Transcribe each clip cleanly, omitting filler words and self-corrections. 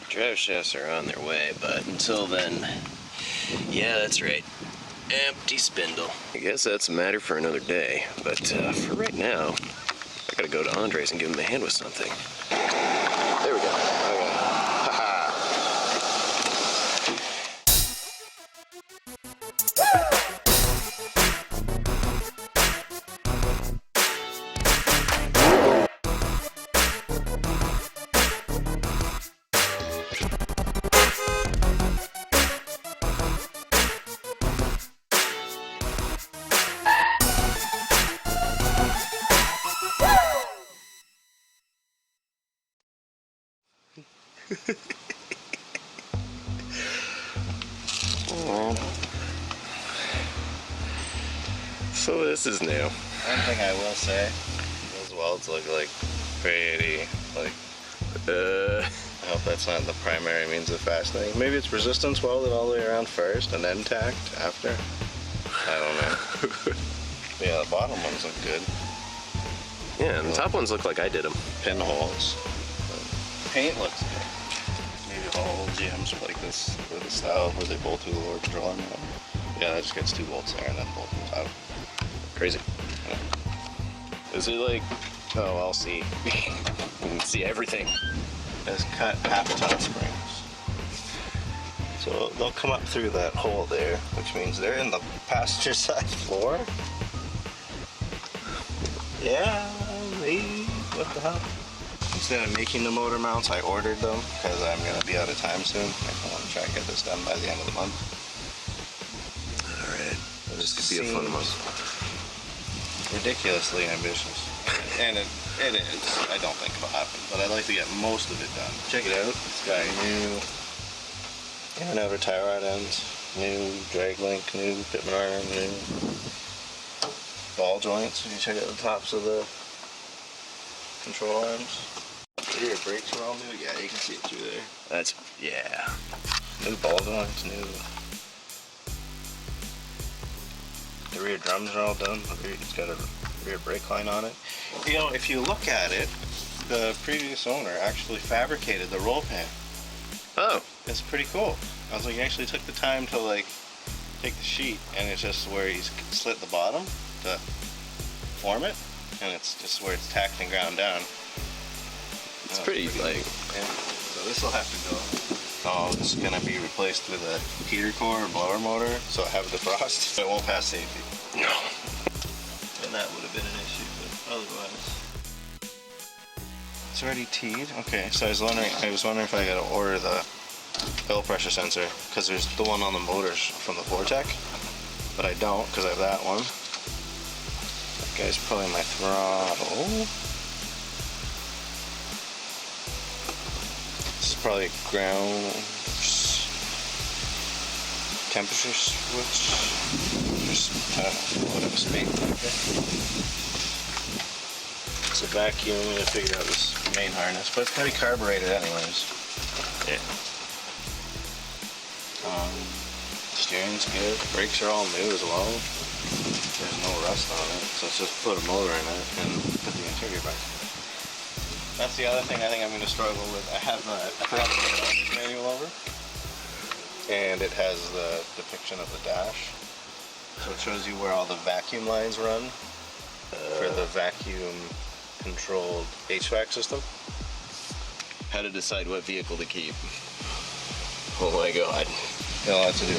Drive shafts are on their way, but until then, yeah, that's right. Empty spindle. I guess that's a matter for another day, but for right now, I gotta go to Andre's and give him a hand with something. There we go. Okay. Haha. So this is new. One thing I will say, those welds look like pretty, like, I hope that's not the primary means of fastening. Maybe it's resistance welded all the way around first and then tacked after. I don't know. Yeah, the bottom ones look good. Yeah, and the top ones look like I did them. Pinholes. Paint looks good. Maybe all GMs are like this, with the style where they bolt through the lower control arm. Yeah, that just gets 2 bolts there and then bolt through the top. Crazy. Yeah. Is it like, oh, I'll see. You can see everything. It's cut half-ton springs. So they'll come up through that hole there, which means they're in the passenger side floor. Yeah, maybe. What the hell? Instead of making the motor mounts, I ordered them because I'm going to be out of time soon. I want to try and get this done by the end of the month. Alright. This could be a fun month. Ridiculously ambitious. And it is. I don't think it'll happen, but I'd like to get most of it done. Check it out. It's got new in and outer tie rod ends, new drag link, new pitman arm, new ball joints. When you check out the tops of the control arms. The rear brakes are all new. Yeah, you can see it through there. That's, yeah. New ball joints, new. The rear drums are all done. It's got a rear brake line on it. You know, if you look at it, the previous owner actually fabricated the roll pan. Oh. It's pretty cool. I was like, he actually took the time to like take the sheet, and it's just where he's slit the bottom to form it, and it's just where it's tacked and ground down. It's pretty like. Yeah. So this will have to go. Oh, it's gonna be replaced with a heater core or blower motor, so I have defrost. It won't pass safety. No. And that would have been an issue, but otherwise. It's already teed. Okay, so I was wondering if I gotta order the oil pressure sensor, because there's the one on the motors from the Vortec, but I don't because I have that one. That guy's pulling my throttle. This is probably ground temperature switch. Just whatever speed. Okay. It's a vacuum. I'm gonna figure out this main harness, but it's gonna be carbureted anyways. Yeah. Steering's good. Brakes are all new as well. There's no rust on it, so it's just put a motor in it and put the interior back. That's the other thing I think I'm going to struggle with. I have the owner's manual over, and it has the depiction of the dash. So it shows you where all the vacuum lines run for the vacuum-controlled HVAC system. How to decide what vehicle to keep. Oh my god. Got a lot to do.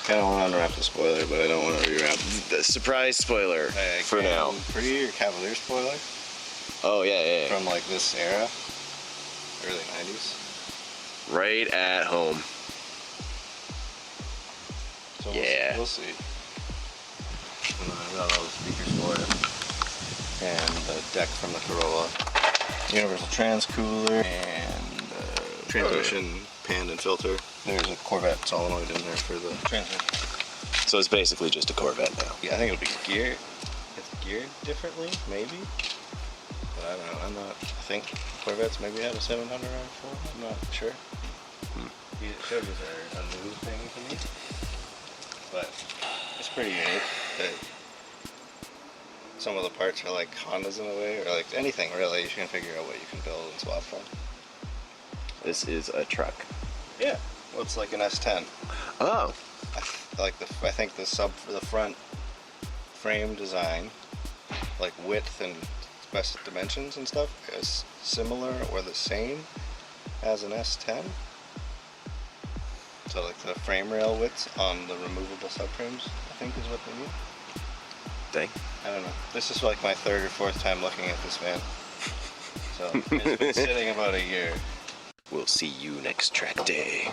Kind of want to unwrap the spoiler, but I don't want to rewrap the surprise spoiler for now. Pretty or Cavalier spoiler. Oh yeah. From like this era, early 90s. Right at home. So yeah. We'll see. And then I've got all the speakers for it, and the deck from the Corolla, universal trans cooler, and transmission pan and filter. There's a Corvette solenoid in there for the transmission. So it's basically just a Corvette now. Yeah, I think it'll be geared. It's geared differently, maybe. But I don't know. I'm not. I think Corvettes maybe had a 700 R4. I'm not sure. Chevys are a new thing to me, but it's pretty unique. That some of the parts are like Hondas in a way, or like anything really. You can figure out what you can build and swap from. This is a truck. Yeah. Well, it's like an S10. Oh. I think the front frame design, like width and best dimensions and stuff, is similar or the same as an S10. So like the frame rail widths on the removable subframes, I think is what they mean. Dang. I don't know. This is like my third or fourth time looking at this van. So it's been sitting about a year. We'll see you next track day.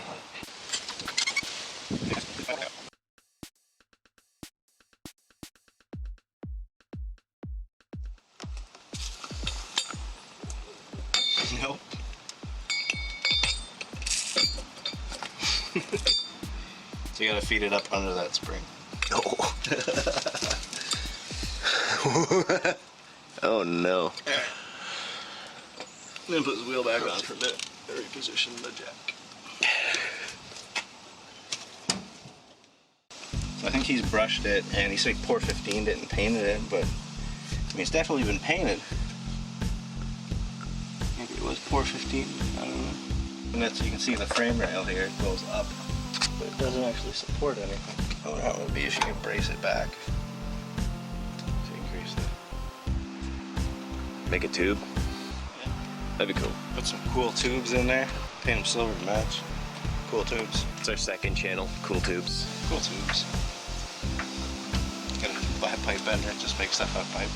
Nope. So you gotta feed it up under that spring. Oh. Oh no. Then put his wheel back on for a bit. Reposition the jack. So I think he's brushed it, and he said pour 15'd it and painted it, but I mean it's definitely been painted. Maybe it was pour 15, I don't know. And that's, you can see the frame rail here, it goes up, but it doesn't actually support anything. Oh, that would be if you can brace it back to increase the... Make a tube? Yeah. That'd be cool. Put some cool tubes in there, paint them silver to match. Cool tubes. It's our second channel, Cool Tubes. Cool tubes. Gotta buy a pipe bender, just make stuff out of pipe.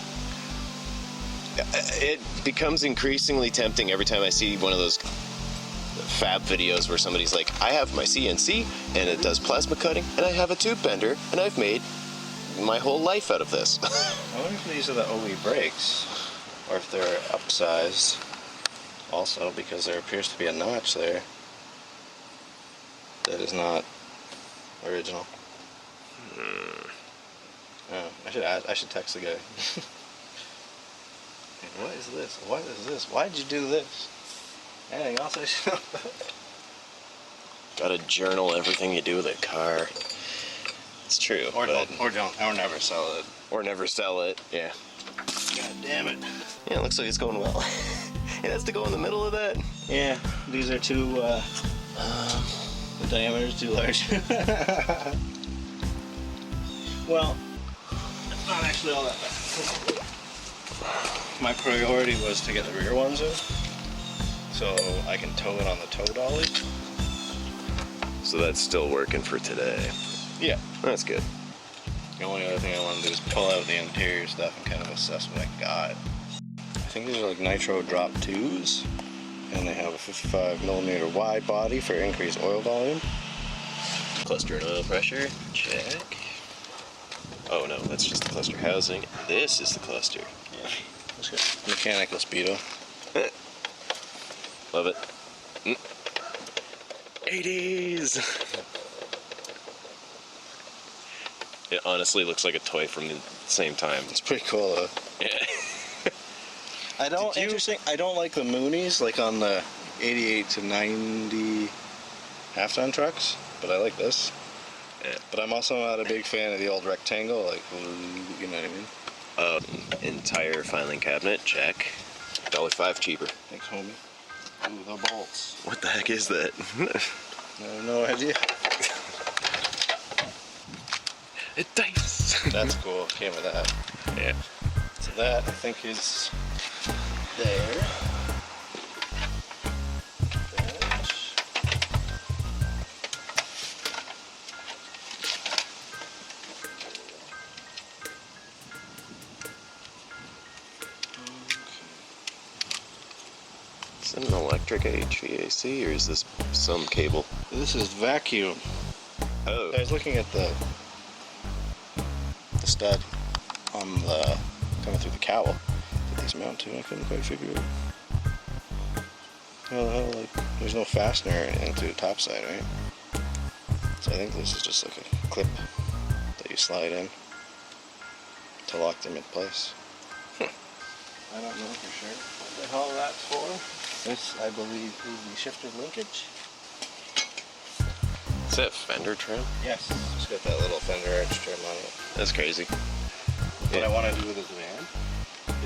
It becomes increasingly tempting every time I see one of those fab videos where somebody's like, I have my CNC and it does plasma cutting and I have a tube bender and I've made my whole life out of this. I wonder if these are the OE brakes or if they're upsized also, because there appears to be a notch there that is not original. Oh, I should text the guy. What is this? What is this? Why'd you do this? Anything else I should know about? Gotta journal everything you do with a car. It's true. Or never sell it. Or never sell it, yeah. God damn it. Yeah, it looks like it's going well. It has to go in the middle of that. Yeah, these are too, the diameter's too large. Well, it's not actually all that bad. My priority was to get the rear ones in, so I can tow it on the tow dolly. So that's still working for today. Yeah. That's good. The only other thing I want to do is pull out the interior stuff and kind of assess what I got. I think these are like nitro drop 2s, and they have a 55mm wide body for increased oil volume. Cluster and oil pressure, check. Oh no, that's just the cluster housing. This is the cluster. Yeah, that's good. Mechanical speedo. Love it. 80s! It honestly looks like a toy from the same time. It's pretty cool though. Yeah. I don't like the Moonies like on the 88 to 90 half-ton trucks, but I like this. Yeah. But I'm also not a big fan of the old rectangle, like, you know what I mean? Entire filing cabinet, check. $1.05 cheaper. Thanks, homie. Ooh, the bolts. What the heck is that? I have no idea. A dice. That's cool. Came with that. Yeah. So that, I think, is there. Is it an electric HVAC or is this some cable? This is vacuum. Oh. I was looking at the stud on the coming through the cowl that these mount to. I couldn't quite figure it. How the hell, like, there's no fastener into the top side, right? So I think this is just like a clip that you slide in to lock them in place. I don't know for sure what the hell that's for. This, I believe, is the shifter linkage. Is that fender trim? Yes. It's got that little fender arch trim on it. That's crazy. What I want to do with this van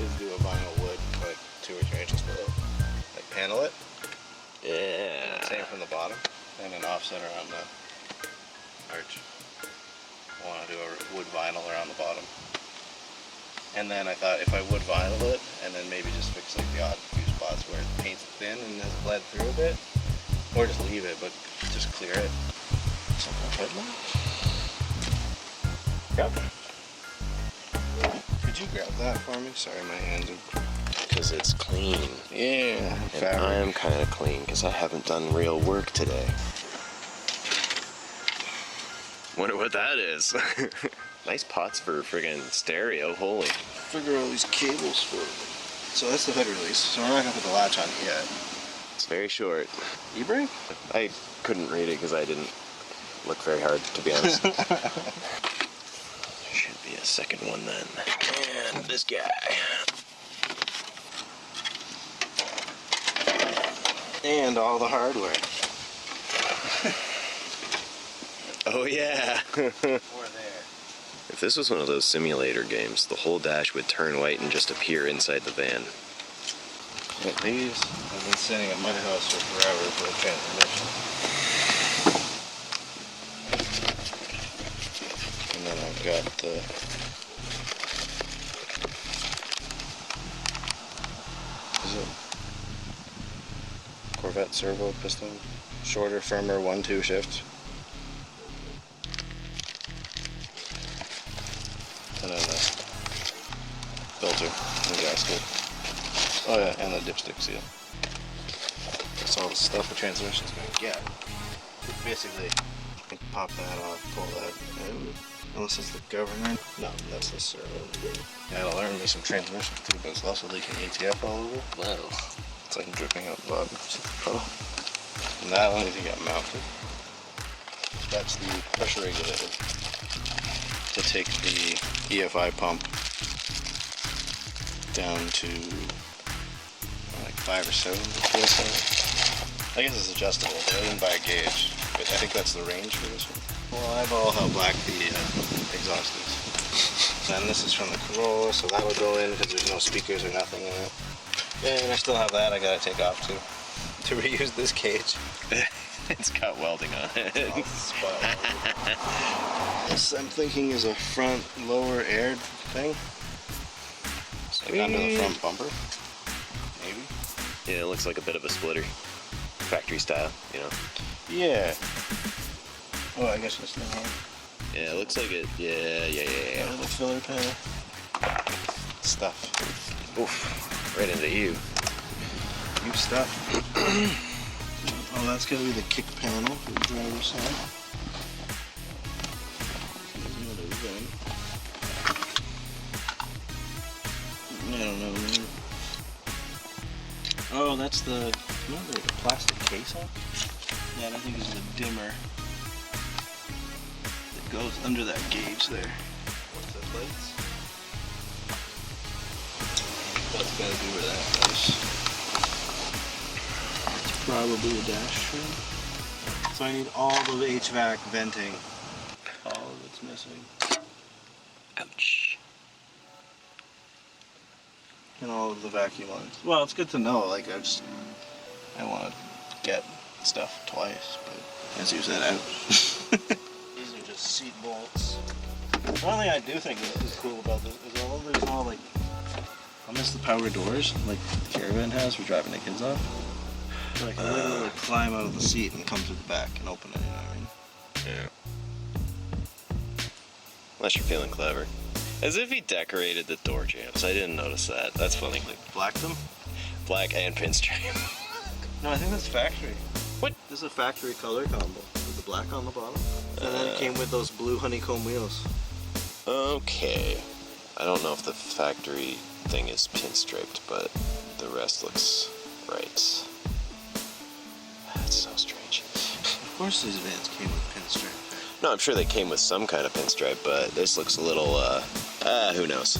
is do a vinyl wood, like 2 or 3 inches below. Like panel it. Yeah. Same from the bottom, and an offset around the arch. I want to do a wood vinyl around the bottom. And then I thought if I would vinyl it, and then maybe just fix like the odd few spots where the paint's thin and has bled through a bit, or just leave it, but just clear it. Something like that. Could you grab that for me? Sorry, my hands are... Because it's clean. Yeah, And I'm kind of clean because I haven't done real work today. Wonder what that is. Nice pots for friggin' stereo, holy. Figure all these cables for it. So that's the hood release, so we're not going to put the latch on it yet. It's very short. E-brake? I couldn't read it because I didn't look very hard, to be honest. Should be a second one then. And this guy. And all the hardware. Oh yeah. Or there. If this was one of those simulator games, the whole dash would turn white and just appear inside the van. Yeah, these have been sitting at my house for forever for a transmission. And then I've got the Corvette servo piston, shorter, firmer 1-2 shift. And then the filter and gasket. Oh yeah, and the dipstick seal. That's all the stuff the transmission's gonna get. Basically, you can pop that off, pull that, and unless it's the governor. No, that's the servo. Yeah, I'll learn me some transmission too, but it's also leaking ATF all over. Wow. It's like dripping out the bottom. And that one needs to get mounted. That's the pressure regulator to take the EFI pump down to like 5 or 7 PSI. I guess it's adjustable. I didn't buy a gauge, but I think that's the range for this one. Well, I eyeball how black the exhaust is. And this is from the Corolla, so that would go in because there's no speakers or nothing in it. Yeah, and I still have that I gotta take off too, to reuse this cage. It's got welding on it. This I'm thinking is a front lower air thing. Like under the front bumper, maybe? Yeah, it looks like a bit of a splitter. Factory style, you know. Yeah. Oh, I guess it's not. Yeah, it looks like it. Yeah. The filler panel. Stuff. Oof. Right into you. You stuff. Oh, that's gonna be the kick panel for the driver's side. I don't know, man. Oh, that's the plastic case on? Yeah, and I think it's the dimmer that goes under that gauge there. What's the plates? That's gotta be where that goes. It's probably a dash trim. So I need all of the HVAC venting. All of it's missing. Ouch. And all of the vacuum lines. Well, it's good to know. Like I want to get stuff twice, but as you said, out. These are just seat bolts. One thing I do think is cool about this is although there's all like, I miss the power doors like the Caravan has for driving the kids off. So I can literally climb out of the seat and come to the back and open it. You know what I mean? Yeah. Unless you're feeling clever. As if he decorated the door jambs. I didn't notice that. That's funny. Like blacked them. Black and pinstripe. No, I think that's factory. What? This is a factory color combo with the black on the bottom. And then it came with those blue honeycomb wheels. Okay. I don't know if the factory thing is pinstriped, but the rest looks right. That's so strange. Of course these vans came with pinstripe. No, I'm sure they came with some kind of pinstripe, but this looks a little, who knows.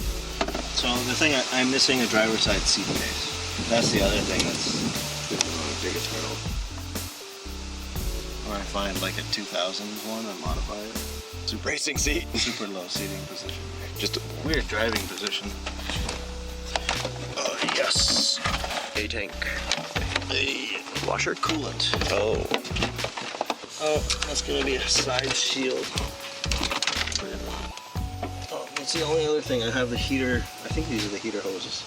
So the thing, I'm missing a driver's side seat base. That's the other thing that's good to know, big a turtle. Or I find like a 2000 one and modify it. Super racing seat. Super low seating position. Just a Weird driving position. Oh, yes. A tank. Hey. Washer? coolant. Oh. Oh, that's gonna be a side shield. Oh, that's the only other thing. I have the heater. I think these are the heater hoses.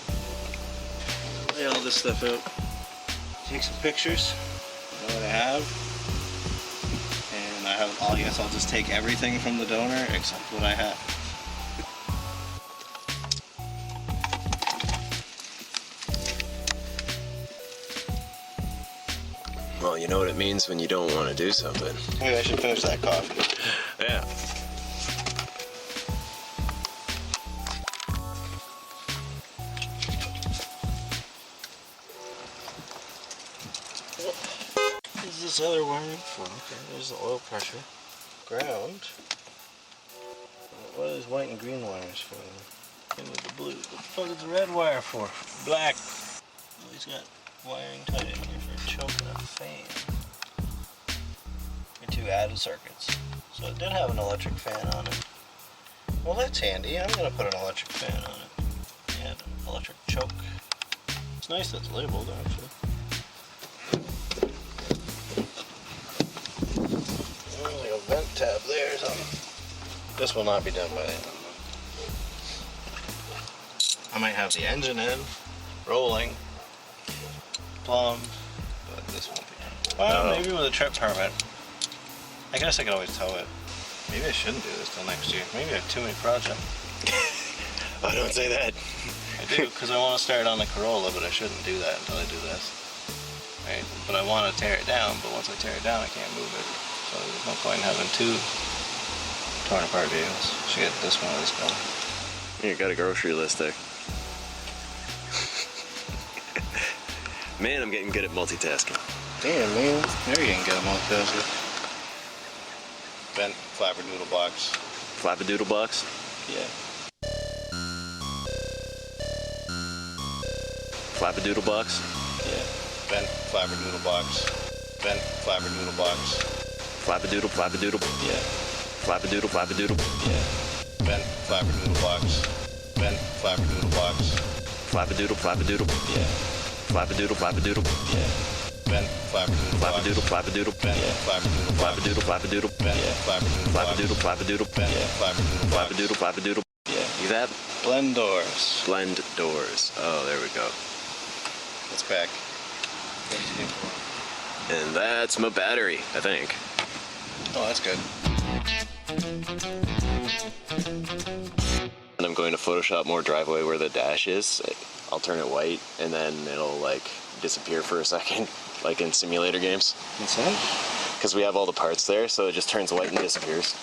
Lay all this stuff out. Take some pictures. Know what I have. And I guess I'll just take everything from the donor except what I have. Well, you know what it means when you don't want to do something. Maybe I should finish that coffee. Yeah. What is this other wiring for? Okay, there's the oil pressure. Ground. What are these white and green wires for? And with the blue. What the fuck is the red wire for? Black. Oh, he's got wiring tied in here for a choke and a fan. And 2 added circuits. So it did have an electric fan on it. Well, that's handy. I'm gonna put an electric fan on it. And an electric choke. It's nice that it's labeled, actually. There's like a vent tab there or something. This will not be done by the end. I might have the engine in, rolling, plumbed, but this won't be done. Well, maybe with a trip permit. I guess I could always tow it. Maybe I shouldn't do this till next year. Maybe I have too many projects. Oh, don't say that. I do, because I want to start on the Corolla, but I shouldn't do that until I do this. Right? But I want to tear it down, but once I tear it down, I can't move it. So there's no point in having 2 torn apart vehicles. Should get this one at least going. You got a grocery list there. Man, I'm getting good at multitasking. Damn, man. There you can get them all together. Bent flapperdoodle box. Flappadoodle box? Yeah. Flappadoodle box? Yeah. Bent flapperdoodle box. Bent flapperdoodle box. Flappadoodle, flappadoodle. Yeah. Flappadoodle, flappadoodle. Yeah. Bent flapperdoodle box. Bent flapperdoodle box. Flappadoodle, flappadoodle. Yeah. Flappadoodle, flappadoodle. Yeah. Bent flapperdoodle box. Flappadoodle, flappadoodle. Bent flapperdoodle box. Flappadoodle, flappadoodle. Bent flapperdoodle box. Flappadoodle, flappadoodle. Bent flapperdoodle box. Flappadoodle, flappadoodle. Yeah. You that? Blend doors. Blend doors. Oh, there we go. It's back. And that's my battery, I think. Oh, that's good. And I'm going to Photoshop more driveway where the dash is. I'll turn it white and then it'll like disappear for a second, like in simulator games. What's that? Because we have all the parts there, so it just turns white and disappears.